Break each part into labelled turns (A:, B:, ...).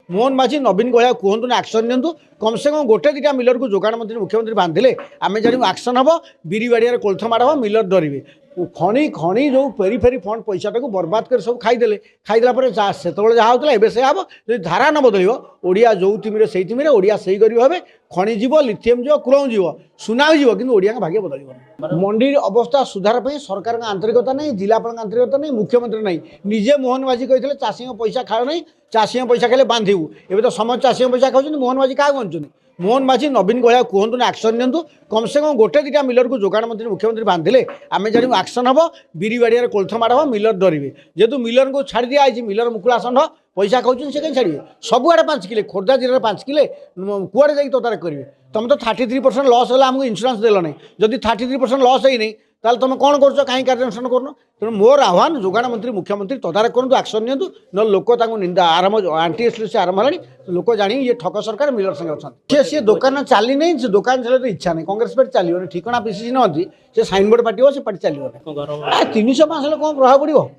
A: मोहन माझी नवीन गया कहतु ना एक्शन नियंतु कम से कम गोटे दुटा मिलर को जोगाण मंत्री मुख्यमंत्री बांधिले आम जानू एक्शन हम बिरी बाड़िया कोल्थ माड़ हम मिलर डरवे खणी खणी जो फेरी फेरी फंड पैसा बर्बाद कर सब खाईदे खाईदेला से जहाँ होता है से हम जो धारा न बदल ओडिया जो तिमिरे से तिमिरे ओडिया से गरीब भाव खଣି जीव लिथियम जीव क्रोम जीव सुना जीव कि ओडिया का भाग्य बदल मंडी अवस्था सुधार पर सरकार आंतरिकता नहीं जिलापाल आंतरिकता नहीं मुख्यमंत्री नहीं निजे मोहन माझी कहते चाषी पैसा खाओ नहीं चाषी पैसा खाले बांधु एवं तो समस्त चाषी पैसा खाऊँ मोहन माझी क्या बांधुच्च मोहन माझी नवीन गया कहतु ना एक्शन नियंतु कम से कम गोटे दुटा मिलर को जोगाण मंत्री मुख्यमंत्री बांधिले आम जानू एक्शन हम बिरी बाड़िया कोल्थ माड़ हम मिलर डरवे जेहेतु मिलर को छाड़ी दिखाई मिलर मुकुला षंढ पैसा खाऊँ से कहीं छाड़े सबुआड़े 5 किले खोर्धा जिले में 5 किले कुआड़े जाकि तदारख करेंगे तुम तो 33% लॉस है आमको इंश्योरेंस देल नहीं जदि 33% लॉस है नहीं ताल तुम कौन कर कहीं कार्यानुष्ठान कर तेणु मोर आह्वान जोगाण मंत्री मुख्यमंत्री तदारख करूँ एक्शन नियंतु न लोक निंदा आरंभ आंटी एसलिसी आरंभ है लोक जानी ये ठक सरकार मिलर संगे अच्छा सी दुकान चली नहीं से दुकान चले तो इच्छा नहीं कांग्रेस पार्टी चलो ठिकना पीसीसी नदी से साइन बोर्ड पार्टी हो से पार्टी चलो 300-500 लोक प्रभाव पड़ो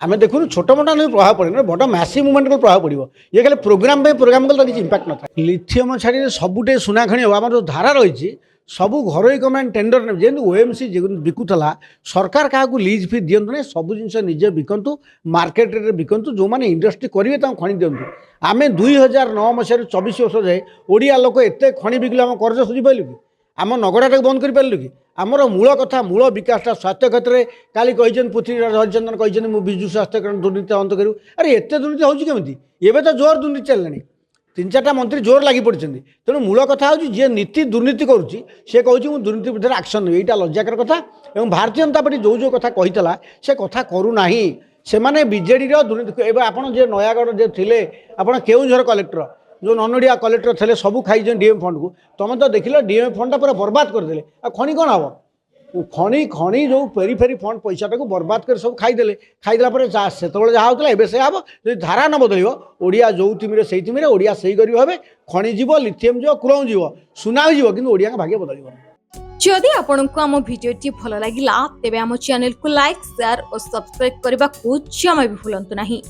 A: आम देखो छोट मोटा नहीं प्रभाव पड़े बड़ मैसिव मुवमेंट को प्रभाव पड़ो ये खाली प्रोग्राम कले किसी इंपैक्ट न था लिथियम छाड़ी सबुटे सुना खणी हम जो धारा रही सबू घरोई गवर्नमेंट टेंडर ने जेन ओएमसी बिकुला सरकार क्या लीज फी दिंतु ना सब जिन निजे बिकतु मार्केट रे बिकतु जो मैंने इंडस्ट्री करेंगे खणी दिंतु आम 2009 मसीह 24 वर्ष जाए ओडिया लोक एत खणी बिकलु आम कर्ज सुझी पाइलु कि आम नगड़ा बंद कर पारू कि आमर मूल कथा मूल विकासटा स्वास्थ्य क्षेत्र में काली पृथ्वी हरिचंदन कहते विजु स्वास्थ्य दुर्नीति अंत करूँ अरे एत दुर्नीति होमती एवं तो जोर दुर्नीति चलने 3-4टा मंत्री जोर लगी पड़ते तेणु मूल कथा हूँ जी नीति दुर्नीति करुँची सी कहूँ दुर्नीति विरुद्ध एक्शन नहीं यहाँ लज्जाकर कथा और भारतीय जनता पार्टी जो कथा कही से कथा करूना से मैंने बीजेडी दुर्नीति एवं आप नयागढ़ जे थे आप केउझर कलेक्टर जो ननोडिया कलेक्टर थे सबू खाई डीएम फंड को तुम तो देख डीएम फंडा पूरा बर्बाद करदे खणी कौन हम खणी खणी जो फेरी फेरी फंड पैसा बर्बाद कर सब खाईदे खाईदेला से जहाँ होता है से हम जो धारा न बदल ओडिया जो तिमिरे से तिमिरे ओडिया से गरीब भाव खଣି जीव लिथियम जीव क्रोम जीव सुना जीव कि ओडिया का भाग्य बदल
B: जदि आपंक आम भिडी भल लगा तेब आम चैनल को लाइक शेयर और सब्सक्राइब करने को जमा भी भूलु नहीं।